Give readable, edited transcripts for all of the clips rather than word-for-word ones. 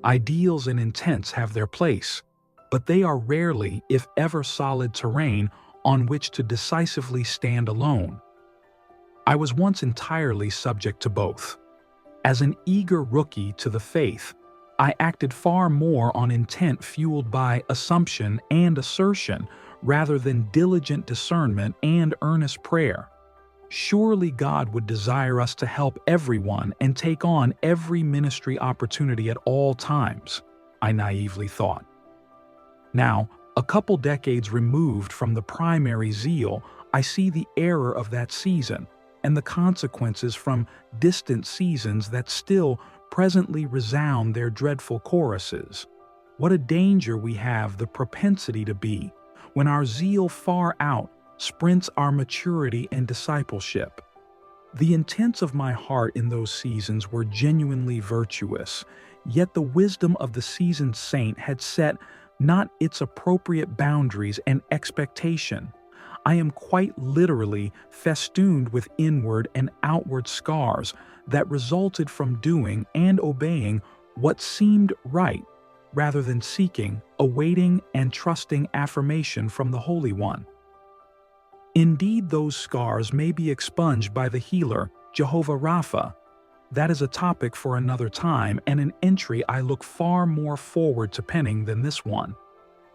Ideals and intents have their place, but they are rarely, if ever, solid terrain on which to decisively stand alone. I was once entirely subject to both. As an eager rookie to the faith, I acted far more on intent fueled by assumption and assertion rather than diligent discernment and earnest prayer. Surely God would desire us to help everyone and take on every ministry opportunity at all times, I naively thought. Now, a couple decades removed from the primary zeal, I see the error of that season and the consequences from distant seasons that still presently resound their dreadful choruses. What a danger we have the propensity to be when our zeal far out sprints our maturity and discipleship. The intents of my heart in those seasons were genuinely virtuous, yet the wisdom of the seasoned saint had set not its appropriate boundaries and expectation. I am quite literally festooned with inward and outward scars that resulted from doing and obeying what seemed right, rather than seeking, awaiting, and trusting affirmation from the Holy One. Indeed, those scars may be expunged by the healer, Jehovah Rapha. That is a topic for another time and an entry I look far more forward to penning than this one.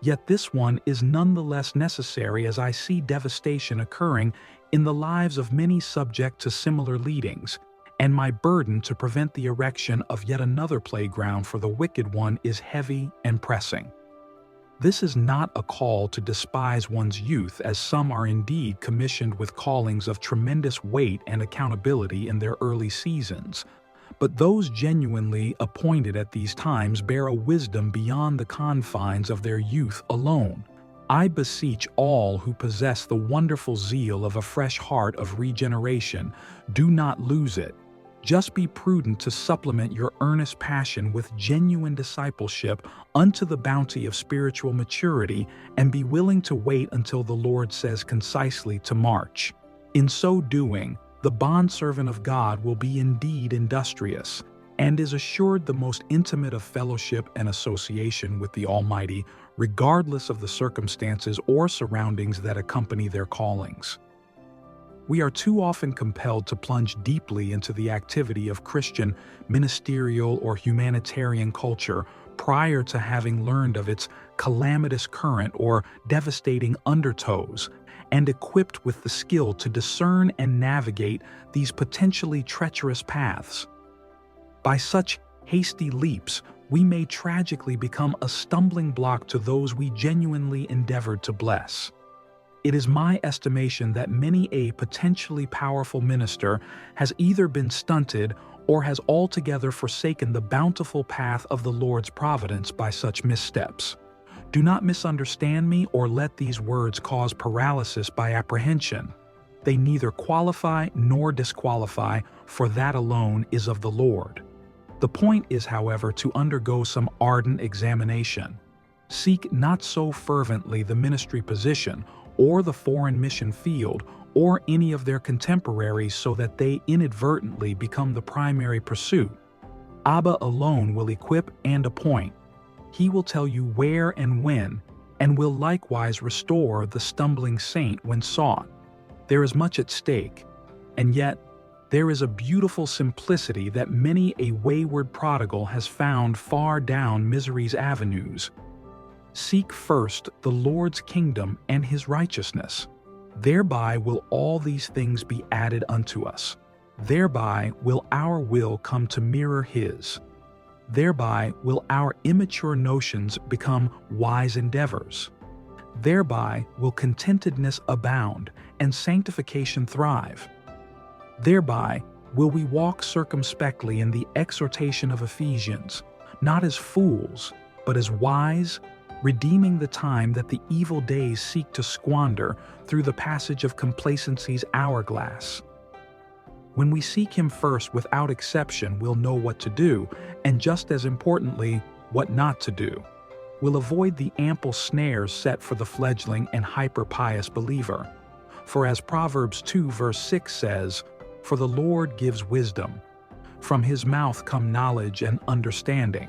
Yet this one is nonetheless necessary as I see devastation occurring in the lives of many subject to similar leadings, and my burden to prevent the erection of yet another playground for the wicked one is heavy and pressing. This is not a call to despise one's youth, as some are indeed commissioned with callings of tremendous weight and accountability in their early seasons, but those genuinely appointed at these times bear a wisdom beyond the confines of their youth alone. I beseech all who possess the wonderful zeal of a fresh heart of regeneration, do not lose it. Just be prudent to supplement your earnest passion with genuine discipleship unto the bounty of spiritual maturity, and be willing to wait until the Lord says concisely to march. In so doing, the bondservant of God will be indeed industrious, and is assured the most intimate of fellowship and association with the Almighty, regardless of the circumstances or surroundings that accompany their callings. We are too often compelled to plunge deeply into the activity of Christian, ministerial, or humanitarian culture prior to having learned of its calamitous current or devastating undertows, and equipped with the skill to discern and navigate these potentially treacherous paths. By such hasty leaps, we may tragically become a stumbling block to those we genuinely endeavored to bless. It is my estimation that many a potentially powerful minister has either been stunted or has altogether forsaken the bountiful path of the Lord's providence by such missteps. Do not misunderstand me or let these words cause paralysis by apprehension. They neither qualify nor disqualify, for that alone is of the Lord. The point is, however, to undergo some ardent examination. Seek not so fervently the ministry position, or the foreign mission field, or any of their contemporaries, so that they inadvertently become the primary pursuit. Abba alone will equip and appoint. He will tell you where and when, and will likewise restore the stumbling saint when sought. There is much at stake, and yet there is a beautiful simplicity that many a wayward prodigal has found far down misery's avenues. Seek first the Lord's kingdom and his righteousness. Thereby will all these things be added unto us. Thereby will our will come to mirror his. Thereby will our immature notions become wise endeavors. Thereby will contentedness abound and sanctification thrive. Thereby will we walk circumspectly in the exhortation of Ephesians, not as fools, but as wise, redeeming the time that the evil days seek to squander through the passage of complacency's hourglass. When we seek him first without exception, we'll know what to do, and just as importantly, what not to do. We'll avoid the ample snares set for the fledgling and hyper-pious believer. For as Proverbs 2 verse 6 says, "For the Lord gives wisdom. From his mouth come knowledge and understanding."